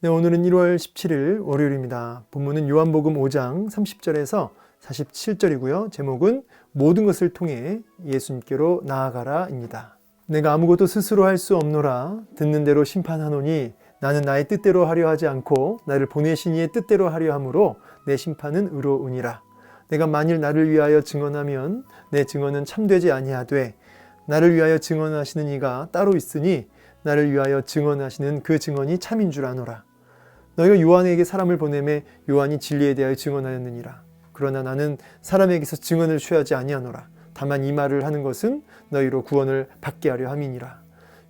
네, 오늘은 1월 17일 월요일입니다. 본문은 요한복음 5장 30절에서 47절이고요. 제목은 모든 것을 통해 예수님께로 나아가라입니다. 내가 아무것도 스스로 할 수 없노라. 듣는 대로 심판하노니 나는 나의 뜻대로 하려 하지 않고 나를 보내신 이의 뜻대로 하려 함으로 내 심판은 의로우니라. 내가 만일 나를 위하여 증언하면 내 증언은 참되지 아니하되 나를 위하여 증언하시는 이가 따로 있으니 나를 위하여 증언하시는 그 증언이 참인 줄 아노라. 너희가 요한에게 사람을 보내매 요한이 진리에 대하여 증언하였느니라. 그러나 나는 사람에게서 증언을 취하지 아니하노라. 다만 이 말을 하는 것은 너희로 구원을 받게 하려 함이니라.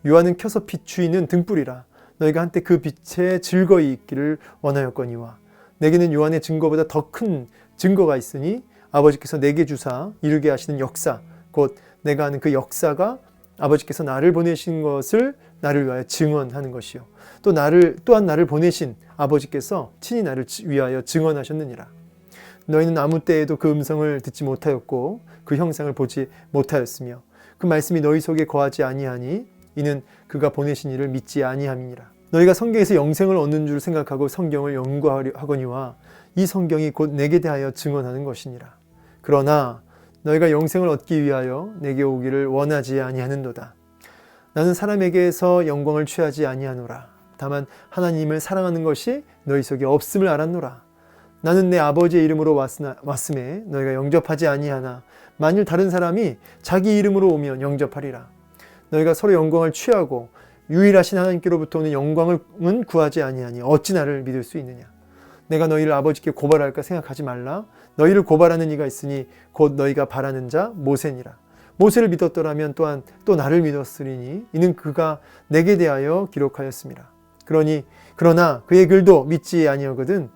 요한은 켜서 비추이는 등불이라. 너희가 한때 그 빛에 즐거이 있기를 원하였거니와 내게는 요한의 증거보다 더 큰 증거가 있으니 아버지께서 내게 주사 이루게 하시는 역사 곧 내가 하는 그 역사가 아버지께서 나를 보내신 것을 나를 위하여 증언하는 것이요 또한 나를 보내신 아버지께서 친히 나를 위하여 증언하셨느니라. 너희는 아무 때에도 그 음성을 듣지 못하였고 그 형상을 보지 못하였으며 그 말씀이 너희 속에 거하지 아니하니 이는 그가 보내신 이를 믿지 아니함이니라. 너희가 성경에서 영생을 얻는 줄 생각하고 성경을 연구하거니와 이 성경이 곧 내게 대하여 증언하는 것이니라. 그러나 너희가 영생을 얻기 위하여 내게 오기를 원하지 아니하는도다. 나는 사람에게서 영광을 취하지 아니하노라. 다만 하나님을 사랑하는 것이 너희 속에 없음을 알았노라. 나는 내 아버지의 이름으로 왔음에 너희가 영접하지 아니하나 만일 다른 사람이 자기 이름으로 오면 영접하리라. 너희가 서로 영광을 취하고 유일하신 하나님께로부터 오는 영광은 구하지 아니하니 어찌 나를 믿을 수 있느냐. 내가 너희를 아버지께 고발할까 생각하지 말라. 너희를 고발하는 이가 있으니 곧 너희가 바라는 자 모세니라. 모세를 믿었더라면 또한 또 나를 믿었으리니 이는 그가 내게 대하여 기록하였습니다. 그러나 그의 글도 믿지 아니하거든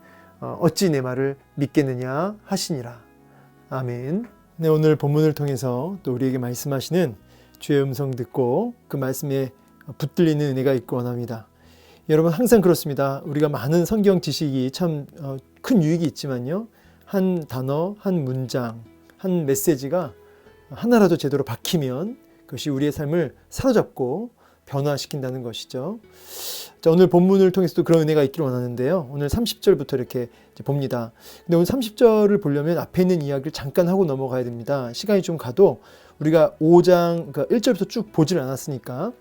어찌 내 말을 믿겠느냐 하시니라. 아멘. 네, 오늘 본문을 통해서 또 우리에게 말씀하시는 주의 음성 듣고 그 말씀에 붙들리는 은혜가 있고 원합니다. 여러분 항상 그렇습니다. 우리가 많은 성경 지식이 참 큰 유익이 있지만요. 한 단어, 한 문장, 한 메시지가 하나라도 제대로 박히면 그것이 우리의 삶을 사로잡고 변화시킨다는 것이죠. 자, 오늘 본문을 통해서도 그런 은혜가 있기를 원하는데요. 오늘 30절부터 이렇게 봅니다. 근데 오늘 30절을 보려면 앞에 있는 이야기를 잠깐 하고 넘어가야 됩니다. 시간이 좀 가도 우리가 5장 그러니까 1절부터 쭉 보질 않았으니까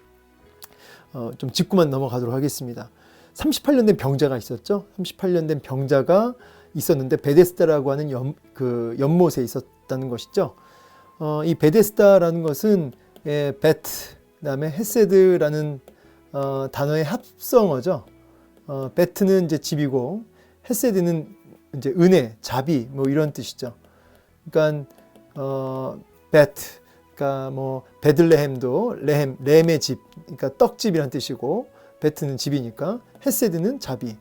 좀 짚고만 넘어가도록 하겠습니다. 38년 된 병자가 있었죠. 38년 된 병자가 있었는데 베데스다라고 하는 연못에 있었다는 것이죠. 이 베데스다라는 것은 베트, 그다음에 헤세드라는 단어의 합성어죠. 베트는 이제 집이고 헤세드는 이제 은혜, 자비 뭐 이런 뜻이죠. 그러니까 베트, 그러니까 뭐 베들레헴도 램의 집, 그러니까 떡집이란 뜻이고 베트는 집이니까 헤세드는 자비.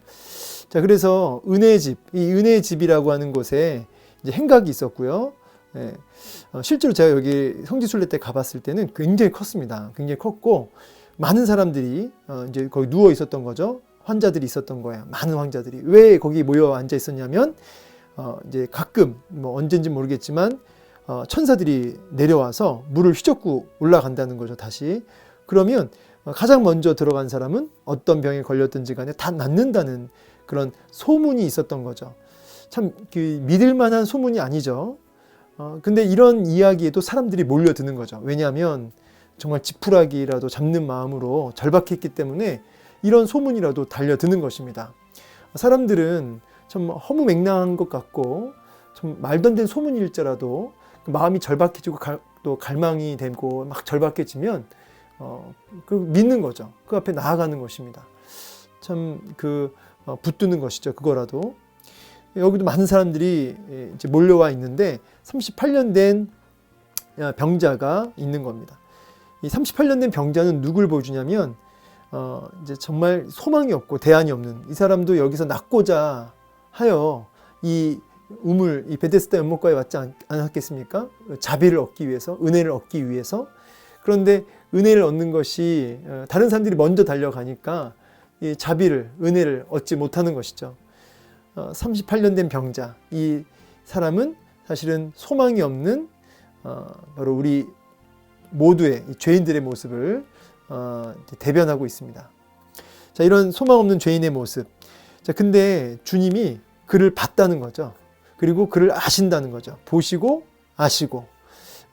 자, 그래서 은혜의 집, 이 은혜의 집이라고 하는 곳에 이제 행각이 있었고요. 예, 실제로 제가 여기 성지순례 때 가봤을 때는 굉장히 컸습니다. 굉장히 컸고 많은 사람들이 이제 거기 누워 있었던 거죠. 환자들이 있었던 거예요. 많은 환자들이 왜 거기 모여 앉아 있었냐면 이제 가끔 뭐 언젠지 모르겠지만 천사들이 내려와서 물을 휘젓고 올라간다는 거죠. 다시 그러면 가장 먼저 들어간 사람은 어떤 병에 걸렸든지 간에 다 낫는다는 그런 소문이 있었던 거죠. 참 믿을 만한 소문이 아니죠. 근데 이런 이야기에도 사람들이 몰려드는 거죠. 왜냐하면 정말 지푸라기라도 잡는 마음으로 절박했기 때문에 이런 소문이라도 달려드는 것입니다. 사람들은 참 허무맹랑한 것 같고 좀 말도 안 되는 소문일지라도 마음이 절박해지고 또 갈망이 되고 막 절박해지면 믿는 거죠. 그 앞에 나아가는 것입니다. 참 붙드는 것이죠. 그거라도. 여기도 많은 사람들이 이제 몰려와 있는데 38년 된 병자가 있는 겁니다. 이 38년 된 병자는 누굴 보여주냐면 이제 정말 소망이 없고 대안이 없는 이 사람도 여기서 낫고자 하여 이 베데스다 연못가에 왔지 않았겠습니까? 자비를 얻기 위해서, 은혜를 얻기 위해서. 그런데 은혜를 얻는 것이 다른 사람들이 먼저 달려가니까 이 자비를, 은혜를 얻지 못하는 것이죠. 38년 된 병자, 이 사람은 사실은 소망이 없는 바로 우리 모두의 죄인들의 모습을 대변하고 있습니다. 자, 이런 소망 없는 죄인의 모습. 자, 근데 주님이 그를 봤다는 거죠. 그리고 그를 아신다는 거죠. 보시고 아시고.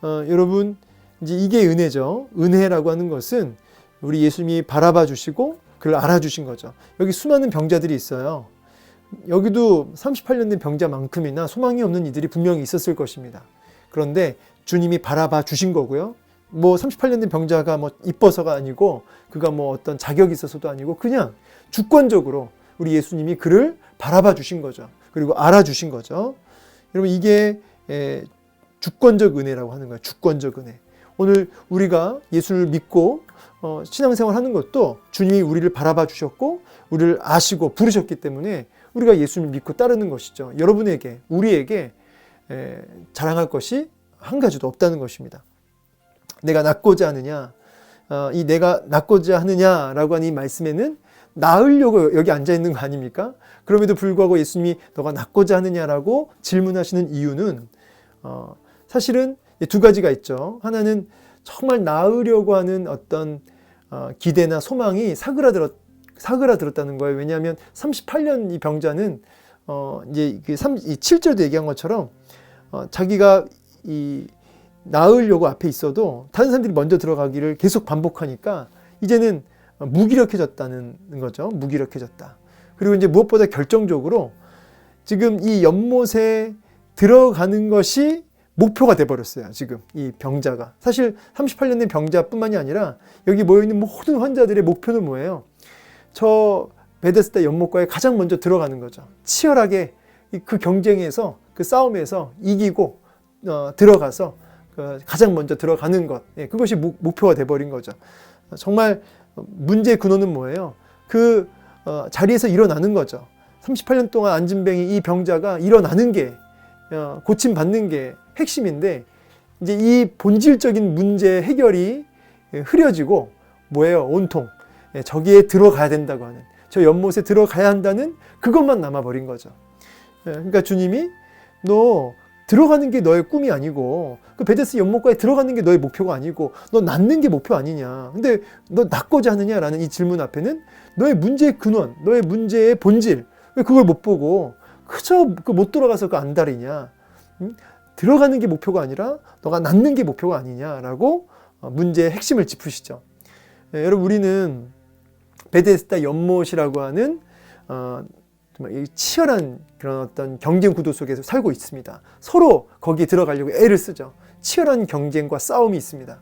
여러분, 이제 이게 은혜죠. 은혜라고 하는 것은 우리 예수님이 바라봐 주시고 그를 알아주신 거죠. 여기 수많은 병자들이 있어요. 여기도 38년 된 병자만큼이나 소망이 없는 이들이 분명히 있었을 것입니다. 그런데 주님이 바라봐 주신 거고요. 뭐 38년 된 병자가 뭐 이뻐서가 아니고 그가 뭐 어떤 자격이 있어서도 아니고 그냥 주권적으로 우리 예수님이 그를 바라봐 주신 거죠. 그리고 알아주신 거죠. 여러분, 이게 주권적 은혜라고 하는 거예요. 주권적 은혜. 오늘 우리가 예수를 믿고 신앙생활 하는 것도 주님이 우리를 바라봐 주셨고 우리를 아시고 부르셨기 때문에 우리가 예수님을 믿고 따르는 것이죠. 여러분에게, 우리에게 자랑할 것이 한 가지도 없다는 것입니다. 내가 낫고자 하느냐, 이 내가 낫고자 하느냐라고 하는 이 말씀에는 나으려고 여기 앉아 있는 거 아닙니까? 그럼에도 불구하고 예수님이 너가 낫고자 하느냐라고 질문하시는 이유는 사실은 두 가지가 있죠. 하나는 정말 나으려고 하는 어떤 기대나 소망이 사그라들었다는 거예요. 왜냐하면 38년 이 병자는 이제 7절도 얘기한 것처럼 자기가 나으려고 앞에 있어도 다른 사람들이 먼저 들어가기를 계속 반복하니까 이제는 무기력해졌다는 거죠. 무기력해졌다. 그리고 이제 무엇보다 결정적으로 지금 이 연못에 들어가는 것이 목표가 돼버렸어요. 지금 이 병자가. 사실 38년 된 병자뿐만이 아니라 여기 모여있는 모든 환자들의 목표는 뭐예요? 저 베데스다 연못가에 가장 먼저 들어가는 거죠. 치열하게 그 경쟁에서, 그 싸움에서 이기고 들어가서 가장 먼저 들어가는 것. 그것이 목표가 돼버린 거죠. 정말 문제의 근원은 뭐예요? 그 자리에서 일어나는 거죠. 38년 동안 안진뱅이 이 병자가 일어나는 게, 고침받는 게 핵심인데, 이제 이 본질적인 문제 해결이 흐려지고 뭐예요? 온통 저기에 들어가야 된다고 하는, 저 연못에 들어가야 한다는 그것만 남아버린 거죠. 그러니까 주님이 너 들어가는 게 너의 꿈이 아니고, 그 베데스 연못가에 들어가는 게 너의 목표가 아니고, 너 낫는 게 목표 아니냐. 근데 너 낫고자 하느냐라는 이 질문 앞에는 너의 문제의 근원, 너의 문제의 본질, 왜 그걸 못 보고 그저 못 들어가서 그 안달이냐. 들어가는 게 목표가 아니라 너가 낫는 게 목표가 아니냐라고 문제의 핵심을 짚으시죠. 여러분, 우리는 베데스다 연못이라고 하는 정말 치열한 그런 어떤 경쟁 구도 속에서 살고 있습니다. 서로 거기에 들어가려고 애를 쓰죠. 치열한 경쟁과 싸움이 있습니다.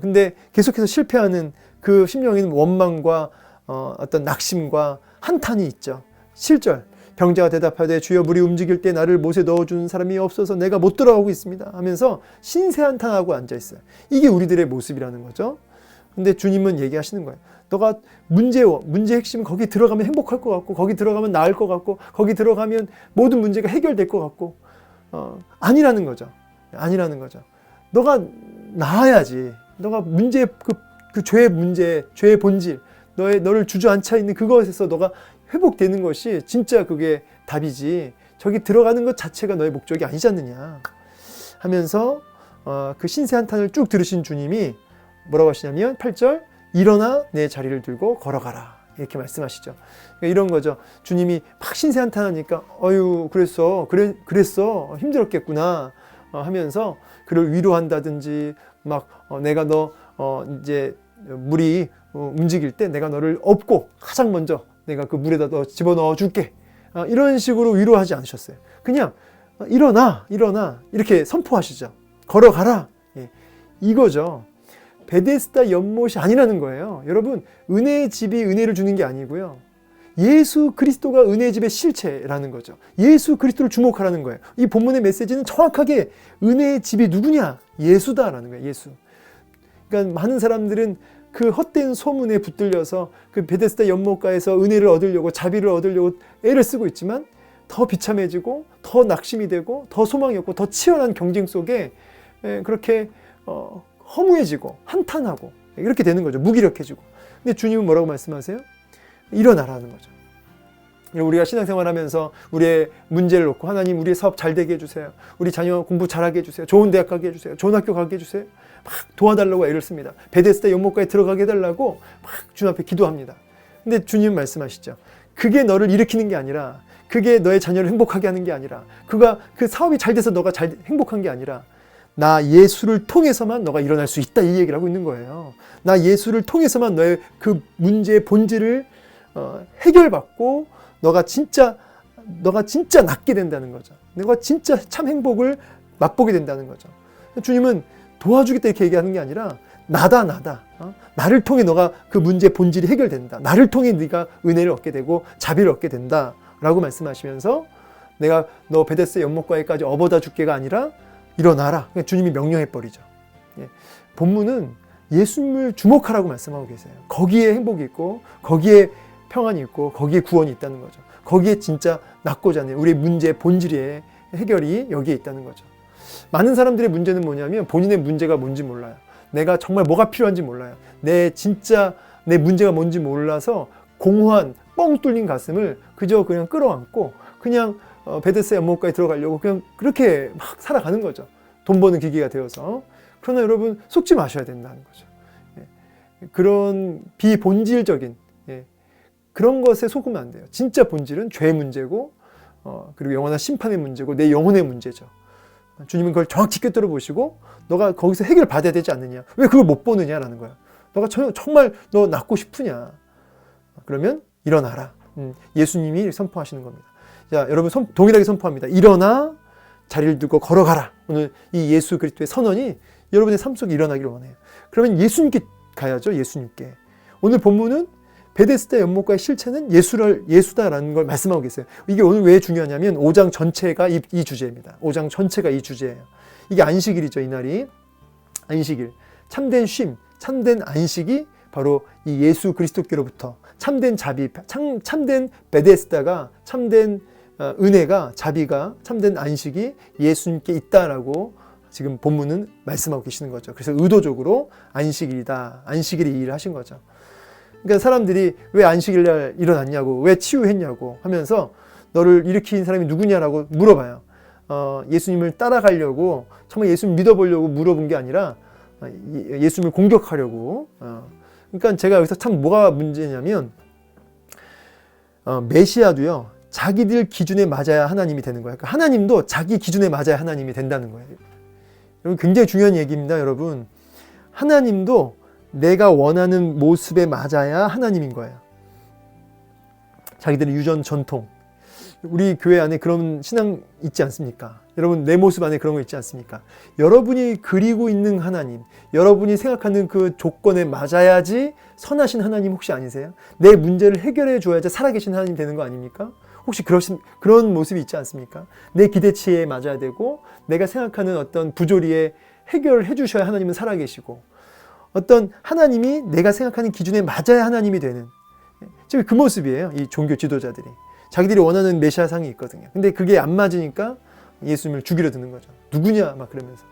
근데 계속해서 실패하는 그 심령에는 원망과 어떤 낙심과 한탄이 있죠. 7절, 병자가 대답하되 주여 물이 움직일 때 나를 못에 넣어주는 사람이 없어서 내가 못 들어가고 있습니다 하면서 신세한탄하고 앉아있어요. 이게 우리들의 모습이라는 거죠. 근데 주님은 얘기하시는 거예요. 너가 문제의 핵심은 거기 들어가면 행복할 것 같고, 거기 들어가면 나을 것 같고, 거기 들어가면 모든 문제가 해결될 것 같고, 아니라는 거죠. 아니라는 거죠. 너가 나아야지. 너가 그 죄의 문제, 죄의 본질, 너를 주저앉혀 있는 그것에서 너가 회복되는 것이 진짜 그게 답이지. 저기 들어가는 것 자체가 너의 목적이 아니지 않느냐 하면서 그 신세한탄을 쭉 들으신 주님이 뭐라고 하시냐면 8절, 일어나 내 자리를 들고 걸어가라, 이렇게 말씀하시죠. 그러니까 이런 거죠. 주님이 막 신세한탄하니까 어유 그랬어 힘들었겠구나 하면서 그를 위로한다든지 막 내가 너 이제 물이 움직일 때 내가 너를 업고 가장 먼저 내가 그 물에다 너 집어넣어 줄게, 이런 식으로 위로하지 않으셨어요. 그냥 일어나 이렇게 선포하시죠. 걸어가라, 이거죠. 베데스다 연못이 아니라는 거예요. 여러분, 은혜의 집이 은혜를 주는 게 아니고요. 예수 그리스도가 은혜의 집의 실체라는 거죠. 예수 그리스도를 주목하라는 거예요. 이 본문의 메시지는 정확하게 은혜의 집이 누구냐? 예수다라는 거예요. 예수. 그러니까 많은 사람들은 그 헛된 소문에 붙들려서 그 베데스다 연못가에서 은혜를 얻으려고, 자비를 얻으려고 애를 쓰고 있지만 더 비참해지고 더 낙심이 되고 더 소망이 없고 더 치열한 경쟁 속에 그렇게 허무해지고 한탄하고 이렇게 되는 거죠. 무기력해지고. 근데 주님은 뭐라고 말씀하세요? 일어나라는 거죠. 우리가 신앙생활하면서 우리의 문제를 놓고 하나님 우리의 사업 잘 되게 해주세요. 우리 자녀 공부 잘하게 해주세요. 좋은 대학 가게 해주세요. 좋은 학교 가게 해주세요. 막 도와달라고 애를 씁니다. 베데스다 연못가에 들어가게 해달라고 막 주님 앞에 기도합니다. 근데 주님 말씀하시죠. 그게 너를 일으키는 게 아니라, 그게 너의 자녀를 행복하게 하는 게 아니라, 그 사업이 잘 돼서 너가 행복한 게 아니라, 나 예수를 통해서만 너가 일어날 수 있다, 이 얘기를 하고 있는 거예요. 나 예수를 통해서만 너의 그 문제의 본질을 해결받고 너가 진짜 낫게 된다는 거죠. 너가 진짜 참 행복을 맛보게 된다는 거죠. 주님은 도와주겠다 이렇게 얘기하는 게 아니라 나다. 나를 통해 너가 그 문제의 본질이 해결된다. 나를 통해 네가 은혜를 얻게 되고 자비를 얻게 된다 라고 말씀하시면서, 내가 너 베데스다 연못가에까지 업어다 줄게가 아니라 일어나라. 그냥 주님이 명령해버리죠. 본문은 예수님을 주목하라고 말씀하고 계세요. 거기에 행복이 있고, 거기에 평안이 있고, 거기에 구원이 있다는 거죠. 거기에 진짜 낫고자 하는 우리의 문제의 본질의 해결이 여기에 있다는 거죠. 많은 사람들의 문제는 뭐냐면 본인의 문제가 뭔지 몰라요. 내가 정말 뭐가 필요한지 몰라요. 내 문제가 뭔지 몰라서 공허한 뻥 뚫린 가슴을 그냥 끌어안고 그냥 베데스다 연못가에 들어가려고 그냥 그렇게 막 살아가는 거죠. 돈 버는 기계가 되어서. 그러나 여러분, 속지 마셔야 된다는 거죠. 그런 비본질적인 그런 것에 속으면 안 돼요. 진짜 본질은 죄의 문제고, 그리고 영원한 심판의 문제고, 내 영혼의 문제죠. 주님은 그걸 정확히 꿰뚫어 보시고, 너가 거기서 해결받아야 되지 않느냐, 왜 그걸 못 보느냐라는 거야. 너가 정말 너 낫고 싶으냐, 그러면 일어나라. 예수님이 선포하시는 겁니다. 자, 여러분, 동일하게 선포합니다. 일어나 자리를 두고 걸어가라. 오늘 이 예수 그리스도의 선언이 여러분의 삶 속에 일어나기를 원해요. 그러면 예수님께 가야죠. 예수님께. 오늘 본문은 베데스다 연못가의 실체는 예수다라는 걸 말씀하고 계세요. 이게 오늘 왜 중요하냐면 5장 전체가 이 주제입니다. 5장 전체가 이 주제예요. 이게 안식일이죠. 이날이 안식일, 참된 쉼, 참된 안식이 바로 이 예수 그리스도께로부터 참된 자비, 참된 베데스다가, 참된 은혜가, 자비가, 참된 안식이 예수님께 있다라고 지금 본문은 말씀하고 계시는 거죠. 그래서 의도적으로 안식일이다, 안식일이 이 일을 하신 거죠. 그러니까 사람들이 왜 안식일 날 일어났냐고, 왜 치유했냐고 하면서 너를 일으킨 사람이 누구냐라고 물어봐요. 예수님을 따라가려고, 정말 예수님 믿어보려고 물어본 게 아니라 예수님을 공격하려고. 그러니까 제가 여기서 참 뭐가 문제냐면, 메시아도요, 자기들 기준에 맞아야 하나님이 되는 거예요. 그러니까 하나님도 자기 기준에 맞아야 하나님이 된다는 거예요. 여러분, 굉장히 중요한 얘기입니다. 여러분, 하나님도 내가 원하는 모습에 맞아야 하나님인 거예요. 자기들의 유전 전통, 우리 교회 안에 그런 신앙 있지 않습니까? 여러분, 내 모습 안에 그런 거 있지 않습니까? 여러분이 그리고 있는 하나님, 여러분이 생각하는 그 조건에 맞아야지 선하신 하나님 혹시 아니세요? 내 문제를 해결해 줘야지 살아계신 하나님 되는 거 아닙니까? 혹시 그런 모습이 있지 않습니까? 내 기대치에 맞아야 되고, 내가 생각하는 어떤 부조리에 해결해 주셔야 하나님은 살아계시고, 어떤 하나님이 내가 생각하는 기준에 맞아야 하나님이 되는, 지금 그 모습이에요. 이 종교 지도자들이. 자기들이 원하는 메시아상이 있거든요. 근데 그게 안 맞으니까 예수님을 죽이려 드는 거죠. 누구냐 막 그러면서.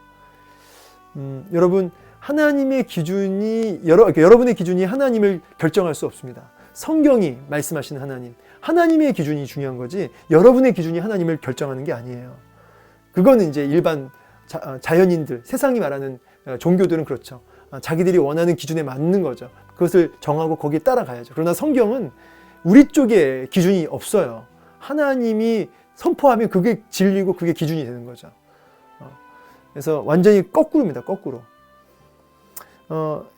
여러분, 하나님의 기준이 여러분의 기준이 하나님을 결정할 수 없습니다. 성경이 말씀하시는 하나님의 기준이 중요한 거지, 여러분의 기준이 하나님을 결정하는 게 아니에요. 그거는 이제 일반 자연인들, 세상이 말하는 종교들은 그렇죠. 자기들이 원하는 기준에 맞는 거죠. 그것을 정하고 거기에 따라가야죠. 그러나 성경은 우리 쪽에 기준이 없어요. 하나님이 선포하면 그게 진리고 그게 기준이 되는 거죠. 그래서 완전히 거꾸로입니다. 거꾸로.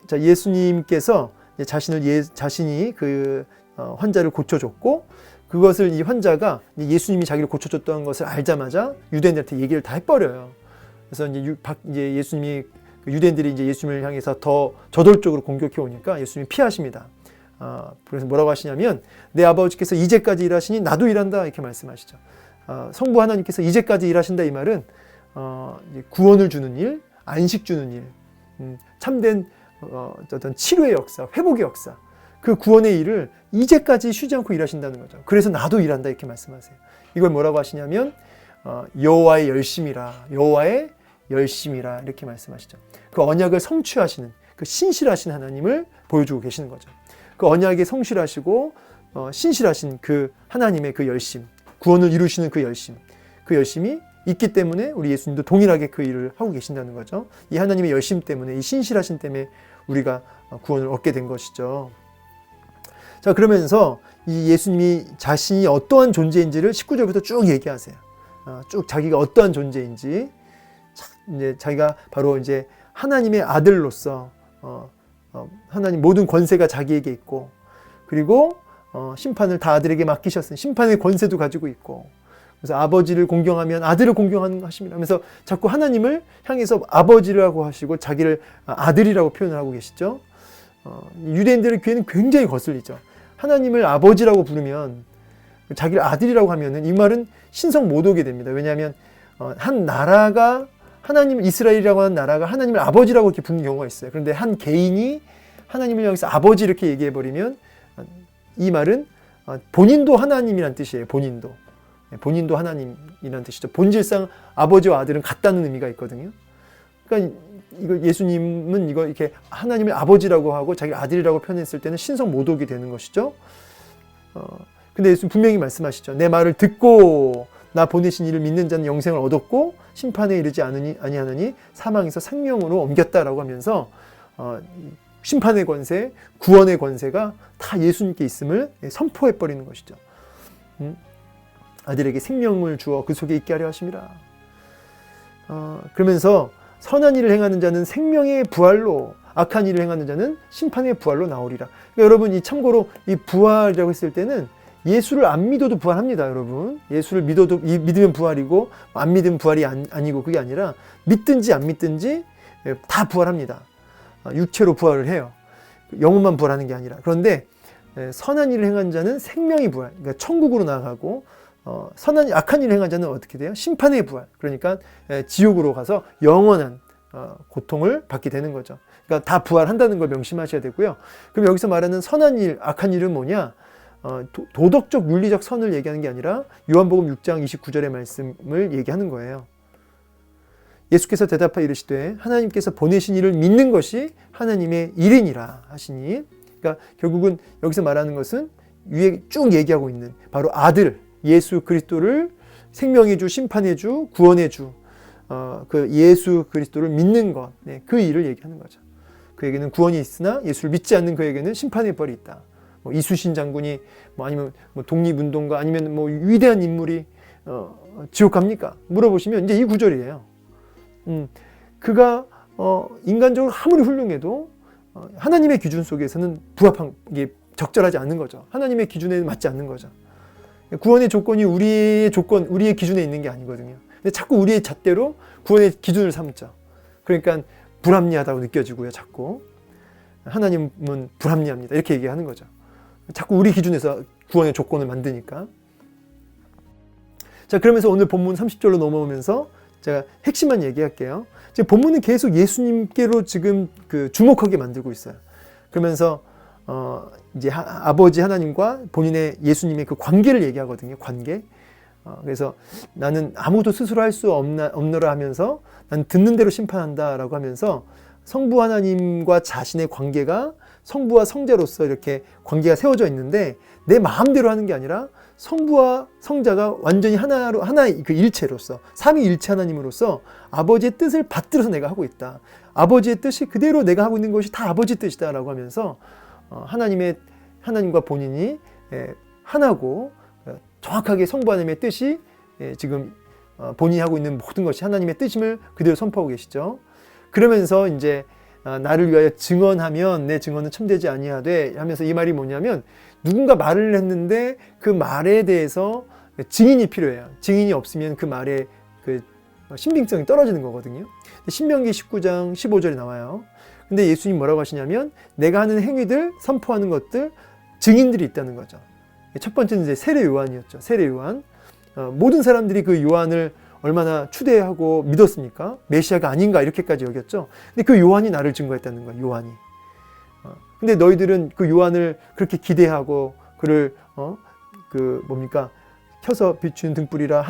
자, 예수님께서 자신이 그 환자를 고쳐줬고, 그것을 이 환자가 예수님이 자기를 고쳐줬다는 것을 알자마자 유대인들한테 얘기를 다 해버려요. 그래서 이제 예수님이, 유대인들이 이제 예수님을 향해서 더 저돌적으로 공격해 오니까 예수님이 피하십니다. 그래서 뭐라고 하시냐면, 내 아버지께서 이제까지 일하시니 나도 일한다, 이렇게 말씀하시죠. 성부 하나님께서 이제까지 일하신다, 이 말은 구원을 주는 일, 안식 주는 일, 참된 어떤 치료의 역사, 회복의 역사, 그 구원의 일을 이제까지 쉬지 않고 일하신다는 거죠. 그래서 나도 일한다, 이렇게 말씀하세요. 이걸 뭐라고 하시냐면 여호와의 열심이라 이렇게 말씀하시죠. 그 언약을 성취하시는, 그 신실하신 하나님을 보여주고 계시는 거죠. 그 언약에 성실하시고 신실하신 그 하나님의 그 열심, 구원을 이루시는 그 열심이 있기 때문에 우리 예수님도 동일하게 그 일을 하고 계신다는 거죠. 이 하나님의 열심 때문에, 이 신실하신 때문에 우리가 구원을 얻게 된 것이죠. 자, 그러면서 이 예수님이 자신이 어떠한 존재인지를 19절부터 쭉 얘기하세요. 쭉 자기가 어떠한 존재인지, 이제 자기가 바로 이제 하나님의 아들로서 하나님 모든 권세가 자기에게 있고, 그리고 심판을 다 아들에게 맡기셨으니 심판의 권세도 가지고 있고, 그래서 아버지를 공경하면 아들을 공경하는 것입니다 하면서 자꾸 하나님을 향해서 아버지라고 하시고 자기를 아들이라고 표현을 하고 계시죠. 유대인들의 귀에는 굉장히 거슬리죠. 하나님을 아버지라고 부르면, 자기를 아들이라고 하면은 이 말은 신성 못 오게 됩니다. 왜냐하면 한 나라가, 하나님, 이스라엘이라고 하는 나라가 하나님을 아버지라고 이렇게 부르는 경우가 있어요. 그런데 한 개인이 하나님을 향해서 아버지 이렇게 얘기해버리면 이 말은 본인도 하나님이란 뜻이에요. 본인도 하나님이란 뜻이죠. 본질상 아버지와 아들은 같다는 의미가 있거든요. 그러니까 이거 예수님은 이거 이렇게 하나님을 아버지라고 하고 자기를 아들이라고 표현했을 때는 신성 못 오게 되는 것이죠. 근데 예수님 분명히 말씀하시죠. 내 말을 듣고 나 보내신 이를 믿는 자는 영생을 얻었고 심판에 이르지 아니하느니 사망에서 생명으로 옮겼다라고 하면서 심판의 권세, 구원의 권세가 다 예수님께 있음을 선포해 버리는 것이죠. 아들에게 생명을 주어 그 속에 있게 하려 하심이라. 그러면서 선한 일을 행하는 자는 생명의 부활로, 악한 일을 행하는 자는 심판의 부활로 나오리라. 그러니까 여러분, 이 참고로 이 부활이라고 했을 때는 예수를 안 믿어도 부활합니다, 여러분. 예수를 믿어도 믿으면 부활이고 안 믿으면 부활이 아니고, 그게 아니라 믿든지 안 믿든지 다 부활합니다. 육체로 부활을 해요. 영혼만 부활하는 게 아니라. 그런데 선한 일을 행한 자는 생명의 부활, 그러니까 천국으로 나아가고, 악한 일을 행한 자는 어떻게 돼요? 심판의 부활. 그러니까 지옥으로 가서 영원한 고통을 받게 되는 거죠. 그러니까 다 부활한다는 걸 명심하셔야 되고요. 그럼 여기서 말하는 선한 일, 악한 일은 뭐냐? 도덕적, 윤리적 선을 얘기하는 게 아니라 요한복음 6장 29절의 말씀을 얘기하는 거예요. 예수께서 대답하여 이르시되 하나님께서 보내신 이를 믿는 것이 하나님의 일이니라 하시니, 그러니까 결국은 여기서 말하는 것은 위에 쭉 얘기하고 있는 바로 아들 예수 그리스도를 생명의 주, 심판의 주, 구원의 주, 그 예수 그리스도를 믿는 것, 그 일을 얘기하는 거죠. 그에게는 구원이 있으나 예수를 믿지 않는 그에게는 심판의 벌이 있다. 이순신 장군이 아니면 독립운동가 아니면 위대한 인물이 지옥 갑니까? 물어보시면 이제 이 구절이에요. 그가 인간적으로 아무리 훌륭해도 하나님의 기준 속에서는 부합한 게 적절하지 않는 거죠. 하나님의 기준에 맞지 않는 거죠. 구원의 조건이 우리의 기준에 있는 게 아니거든요. 근데 자꾸 우리의 잣대로 구원의 기준을 삼죠. 그러니까 불합리하다고 느껴지고요. 자꾸 하나님은 불합리합니다. 이렇게 얘기하는 거죠. 자꾸 우리 기준에서 구원의 조건을 만드니까. 자, 그러면서 오늘 본문 30절로 넘어오면서 제가 핵심만 얘기할게요. 지금 본문은 계속 예수님께로 지금 주목하게 만들고 있어요. 그러면서 이제 아버지 하나님과 본인의 예수님의 그 관계를 얘기하거든요. 관계. 그래서 나는 아무도 스스로 할 수 없노라 하면서 난 듣는 대로 심판한다라고 하면서 성부 하나님과 자신의 관계가 성부와 성자로서 이렇게 관계가 세워져 있는데 내 마음대로 하는 게 아니라 성부와 성자가 완전히 하나의 그 일체로서 삼위일체 하나님으로서 아버지의 뜻을 받들어서 내가 하고 있다. 아버지의 뜻이 그대로 내가 하고 있는 것이 다 아버지 뜻이다라고 하면서 하나님과 본인이 하나고 정확하게 성부 하나님의 뜻이 지금 본인이 하고 있는 모든 것이 하나님의 뜻임을 그대로 선포하고 계시죠. 그러면서 이제 나를 위하여 증언하면 내 증언은 참되지 아니하되 하면서 이 말이 뭐냐면 누군가 말을 했는데 그 말에 대해서 증인이 필요해요. 증인이 없으면 그 말의 그 신빙성이 떨어지는 거거든요. 신명기 19장 15절에 나와요. 근데 예수님 뭐라고 하시냐면 내가 하는 행위들, 선포하는 것들, 증인들이 있다는 거죠. 첫 번째는 이제 세례 요한이었죠. 세례 요한. 모든 사람들이 그 요한을 얼마나 추대하고 믿었습니까? 메시아가 아닌가 이렇게까지 여겼죠. 근데 그 요한이 나를 증거했다는 거예요. 요한이. 근데 너희들은 그 요한을 그렇게 기대하고 그를 켜서 비추는 등불이라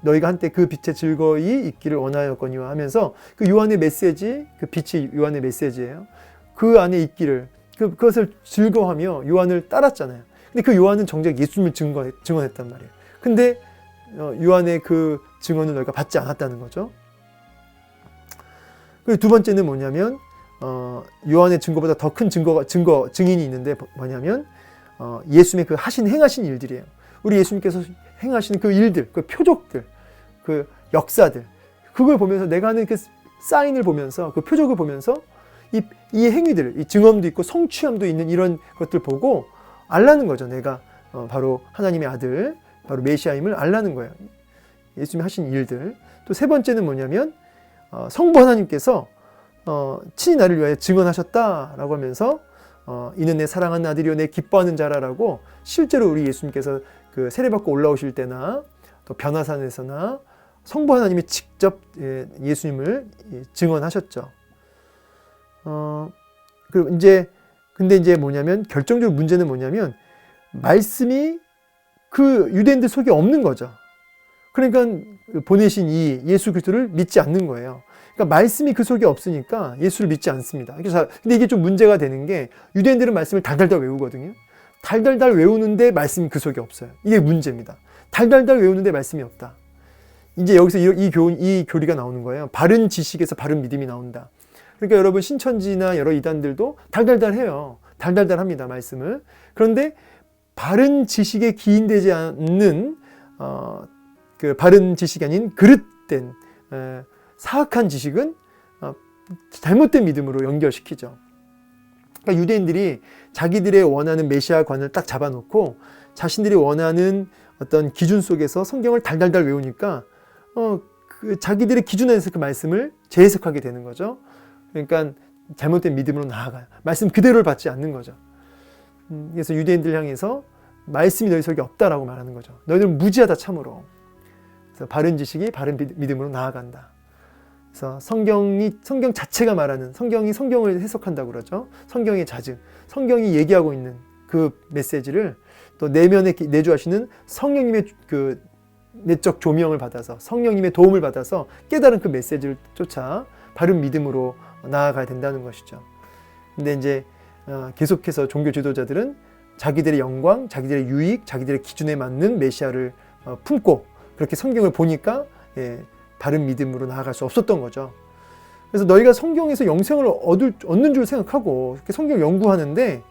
너희가 한때 그 빛에 즐거이 있기를 원하였거니와 하면서 그 요한의 메시지, 그 빛이 요한의 메시지예요. 그 안에 있기를 그것을 즐거워하며 요한을 따랐잖아요. 근데 그 요한은 정작 예수님을 증언했단 말이에요. 근데 요한의 그 증언을 너희가 받지 않았다는 거죠. 그리고 두 번째는 뭐냐면 요한의 증거보다 더 큰 증인이 있는데 뭐냐면 예수님의 그 행하신 일들이에요. 우리 예수님께서 행하시는 그 일들, 그 표적들, 그 역사들, 그걸 보면서 내가 하는 그 사인을 보면서, 그 표적을 보면서 이 행위들, 이 증언도 있고 성취함도 있는 이런 것들 보고 알라는 거죠. 내가 바로 하나님의 아들, 바로 메시아임을 알라는 거예요. 예수님이 하신 일들. 또 세 번째는 뭐냐면 성부 하나님께서 친히 나를 위하여 증언하셨다라고 하면서 이는 내 사랑하는 아들이요 내 기뻐하는 자라라고 실제로 우리 예수님께서 그 세례받고 올라오실 때나 또 변화산에서나 성부 하나님이 직접 예수님을 증언하셨죠. 그리고 근데 이제 뭐냐면 결정적으로 문제는 뭐냐면 말씀이 그 유대인들 속에 없는 거죠. 그러니까 보내신 이 예수 그리스도를 믿지 않는 거예요. 그러니까 말씀이 그 속에 없으니까 예수를 믿지 않습니다. 그래서 근데 이게 좀 문제가 되는 게 유대인들은 말씀을 달달달 외우거든요. 달달달 외우는데 말씀이 그 속에 없어요. 이게 문제입니다. 달달달 외우는데 말씀이 없다. 이제 여기서 이 교리가 나오는 거예요. 바른 지식에서 바른 믿음이 나온다. 그러니까 여러분 신천지나 여러 이단들도 달달달 해요. 달달달 합니다. 말씀을. 그런데 바른 지식에 기인되지 않는 그 바른 지식이 아닌 그릇된 사악한 지식은 잘못된 믿음으로 연결시키죠. 그러니까 유대인들이 자기들의 원하는 메시아관을 딱 잡아놓고 자신들이 원하는 어떤 기준 속에서 성경을 달달달 외우니까 그 자기들의 기준 안에서 그 말씀을 재해석하게 되는 거죠. 그러니까 잘못된 믿음으로 나아가요. 말씀 그대로를 받지 않는 거죠. 그래서 유대인들 향해서 말씀이 너희 속에 없다라고 말하는 거죠. 너희들은 무지하다 참으로. 그래서 바른 지식이 바른 믿음으로 나아간다. 그래서 성경 자체가 말하는, 성경이 성경을 해석한다고 그러죠. 성경의 자증, 성경이 얘기하고 있는 그 메시지를 또 내면에 내주하시는 성령님의 그 내적 조명을 받아서 성령님의 도움을 받아서 깨달은 그 메시지를 쫓아 바른 믿음으로 나아가야 된다는 것이죠. 근데 이제 계속해서 종교 지도자들은 자기들의 영광, 자기들의 유익, 자기들의 기준에 맞는 메시아를 품고 그렇게 성경을 보니까 바른 믿음으로 나아갈 수 없었던 거죠. 그래서 너희가 성경에서 영생을 얻는 줄 생각하고 그렇게 성경을 연구하는데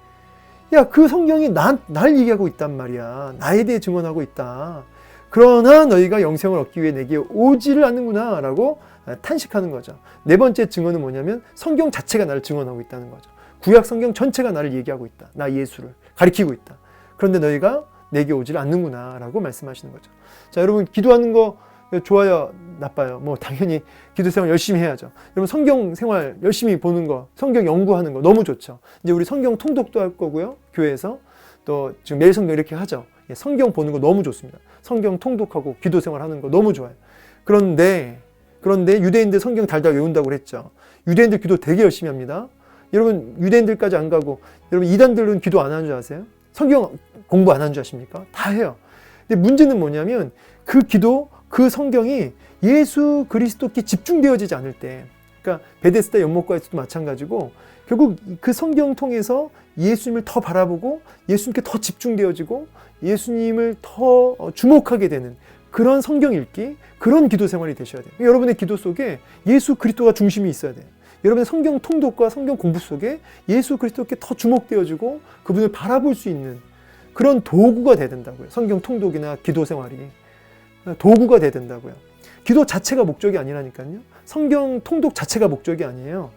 야, 그 성경이 날 얘기하고 있단 말이야. 나에 대해 증언하고 있다. 그러나 너희가 영생을 얻기 위해 내게 오지를 않는구나 라고 탄식하는 거죠. 네 번째 증언은 뭐냐면 성경 자체가 나를 증언하고 있다는 거죠. 구약 성경 전체가 나를 얘기하고 있다. 나 예수를 가리키고 있다. 그런데 너희가 내게 오지를 않는구나 라고 말씀하시는 거죠. 자, 여러분 기도하는 거 좋아요? 나빠요? 뭐 당연히 기도 생활 열심히 해야죠. 여러분 성경 생활 열심히 보는 거, 성경 연구하는 거 너무 좋죠. 이제 우리 성경 통독도 할 거고요. 교회에서 또 지금 매일 성경 이렇게 하죠. 성경 보는 거 너무 좋습니다. 성경 통독하고 기도 생활하는 거 너무 좋아요. 그런데 유대인들 성경 달달 외운다고 그랬죠. 유대인들 기도 되게 열심히 합니다. 여러분 유대인들까지 안 가고 여러분 이단들은 기도 안 하는 줄 아세요? 성경 공부 안 하는 줄 아십니까? 다 해요. 근데 문제는 뭐냐면 그 기도, 그 성경이 예수 그리스도께 집중되어지지 않을 때, 그러니까 베데스다 연못가에서도 마찬가지고 결국 그 성경 통해서 예수님을 더 바라보고 예수님께 더 집중되어지고 예수님을 더 주목하게 되는 그런 성경 읽기, 그런 기도 생활이 되셔야 돼요. 여러분의 기도 속에 예수 그리스도가 중심이 있어야 돼요. 여러분의 성경 통독과 성경 공부 속에 예수 그리스도께 더 주목되어지고 그분을 바라볼 수 있는 그런 도구가 돼야 된다고요. 성경 통독이나 기도 생활이 도구가 돼야 된다고요. 기도 자체가 목적이 아니라니까요. 성경 통독 자체가 목적이 아니에요.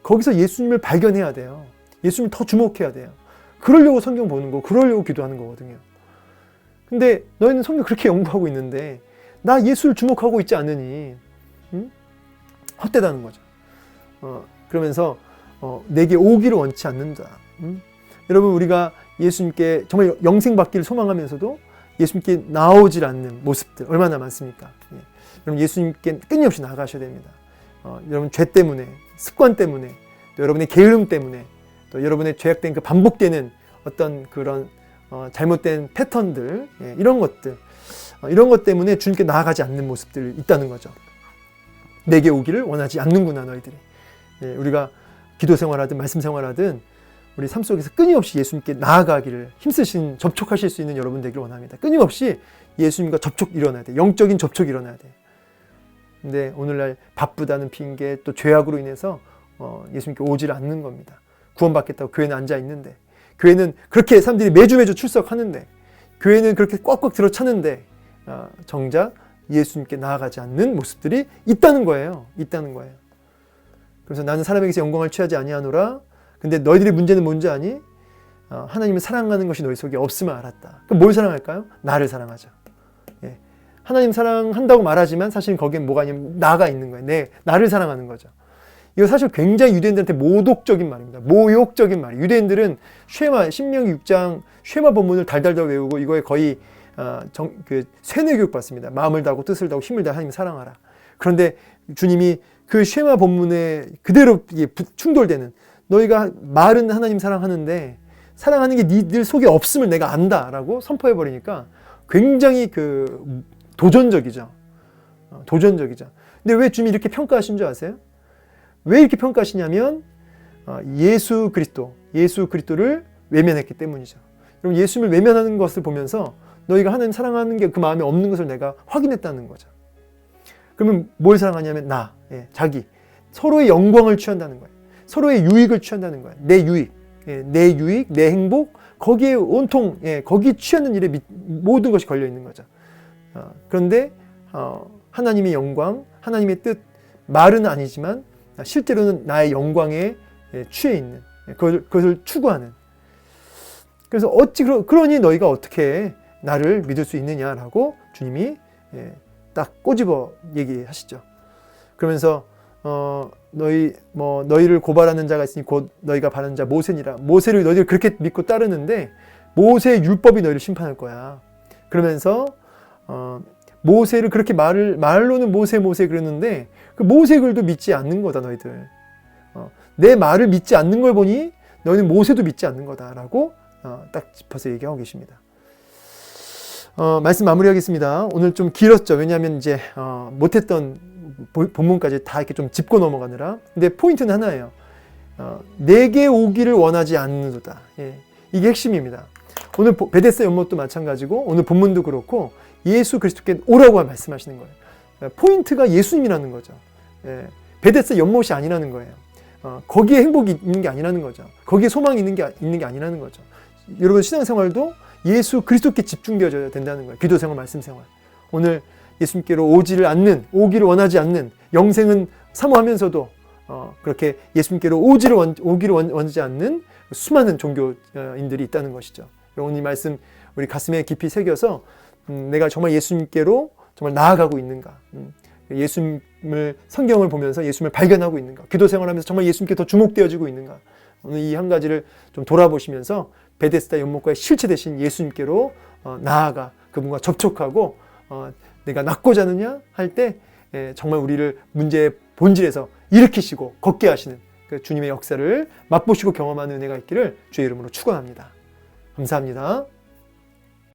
거기서 예수님을 발견해야 돼요. 예수님을 더 주목해야 돼요. 그러려고 성경 보는 거, 그러려고 기도하는 거거든요. 근데 너희는 성경 그렇게 연구하고 있는데 나 예수를 주목하고 있지 않으니 헛되다는 거죠. 그러면서 내게 오기를 원치 않는다. 여러분 우리가 예수님께 정말 영생 받기를 소망하면서도 예수님께 나오질 않는 모습들 얼마나 많습니까? 여러분 예수님께 끊임없이 나아가셔야 됩니다. 여러분 죄 때문에, 습관 때문에, 또 여러분의 게으름 때문에, 또 여러분의 죄악된 그 반복되는 어떤 그런 잘못된 패턴들, 이런 것 때문에 주님께 나아가지 않는 모습들이 있다는 거죠. 내게 오기를 원하지 않는구나 너희들이. 우리가 기도 생활하든 말씀 생활하든 우리 삶 속에서 끊임없이 예수님께 나아가기를 힘쓰신 접촉하실 수 있는 여러분 되기를 원합니다. 끊임없이 예수님과 접촉 일어나야 돼. 영적인 접촉이 일어나야 돼. 근데 오늘날 바쁘다는 핑계 또 죄악으로 인해서 예수님께 오지를 않는 겁니다. 구원받겠다고 교회는 앉아 있는데 교회는 그렇게 사람들이 매주 출석하는데, 교회는 그렇게 꽉꽉 들어차는데 정작 예수님께 나아가지 않는 모습들이 있다는 거예요. 그래서 나는 사람에게서 영광을 취하지 아니하노라. 근데 너희들의 문제는 뭔지 아니? 하나님을 사랑하는 것이 너희 속에 없음을 알았다. 그럼 뭘 사랑할까요? 나를 사랑하자. 예. 하나님 사랑한다고 말하지만 사실 거기엔 뭐가 아니면 나가 있는 거예요. 나를 사랑하는 거죠. 이거 사실 굉장히 유대인들한테 모독적인 말입니다. 모욕적인 말이에요. 유대인들은 신명기 6장 쉐마 본문을 달달달 외우고 이거에 거의 세뇌 교육 받습니다. 마음을 다하고 뜻을 다하고 힘을 다해 하나님을 사랑하라. 그런데 주님이 그 쉐마 본문에 그대로 충돌되는, 너희가 말은 하나님 사랑하는데 사랑하는 게 니들 속에 없음을 내가 안다라고 선포해 버리니까 굉장히 도전적이죠. 근데 왜 주님이 이렇게 평가하신 줄 아세요? 왜 이렇게 평가하시냐면 예수 그리스도를 외면했기 때문이죠. 여러분, 예수님을 외면하는 것을 보면서 너희가 하나님 사랑하는 게 그 마음에 없는 것을 내가 확인했다는 거죠. 그러면 뭘 사랑하냐면 자기, 서로의 영광을 취한다는 거예요. 서로의 유익을 취한다는 거예요. 내 유익, 내 행복, 거기에 온통 거기 취하는 일에 모든 것이 걸려 있는 거죠. 그런데 하나님의 영광, 하나님의 뜻, 말은 아니지만 실제로는 나의 영광에 취해 있는, 그것을 추구하는. 그래서 그러니 너희가 어떻게 나를 믿을 수 있느냐라고 주님이 딱 꼬집어 얘기하시죠. 그러면서 너희를 고발하는 자가 있으니 곧 너희가 바라는 자 모세니라. 모세를 너희들 그렇게 믿고 따르는데 모세의 율법이 너희를 심판할 거야. 그러면서 모세를 그렇게 말로는 모세 그러는데 그 모세 글도 믿지 않는 거다 너희들. 내 말을 믿지 않는 걸 보니 너희는 모세도 믿지 않는 거다라고 딱 짚어서 얘기하고 계십니다. 말씀 마무리하겠습니다. 오늘 좀 길었죠. 왜냐하면 이제 못했던 본문까지 다 이렇게 좀 짚고 넘어가느라. 근데 포인트는 하나예요. 내게 오기를 원하지 않는도다. 이게 핵심입니다. 오늘 베데스다 연못도 마찬가지고 오늘 본문도 그렇고 예수 그리스도께 오라고 말씀하시는 거예요. 포인트가 예수님이라는 거죠. 베데스다 연못이 아니라는 거예요. 거기에 행복이 있는 게 아니라는 거죠. 거기에 소망이 있는 게 아니라는 거죠. 여러분, 신앙생활도 예수 그리스도께 집중되어져야 된다는 거예요. 기도생활, 말씀생활. 오늘 예수님께로 오기를 원하지 않는, 영생은 사모하면서도 그렇게 예수님께로 오기를 원하지 않는 수많은 종교인들이 있다는 것이죠. 오늘 이 말씀 우리 가슴에 깊이 새겨서 내가 정말 예수님께로 정말 나아가고 있는가, 성경을 보면서 예수님을 발견하고 있는가, 기도생활하면서 정말 예수님께 더 주목되어지고 있는가, 오늘 이 한 가지를 좀 돌아보시면서 베데스다 연못가의 실체 되신 예수님께로 나아가 그분과 접촉하고 내가 낫고자 하느냐 할 때 정말 우리를 문제의 본질에서 일으키시고 걷게 하시는 그 주님의 역사를 맛보시고 경험하는 은혜가 있기를 주의 이름으로 축원합니다. 감사합니다.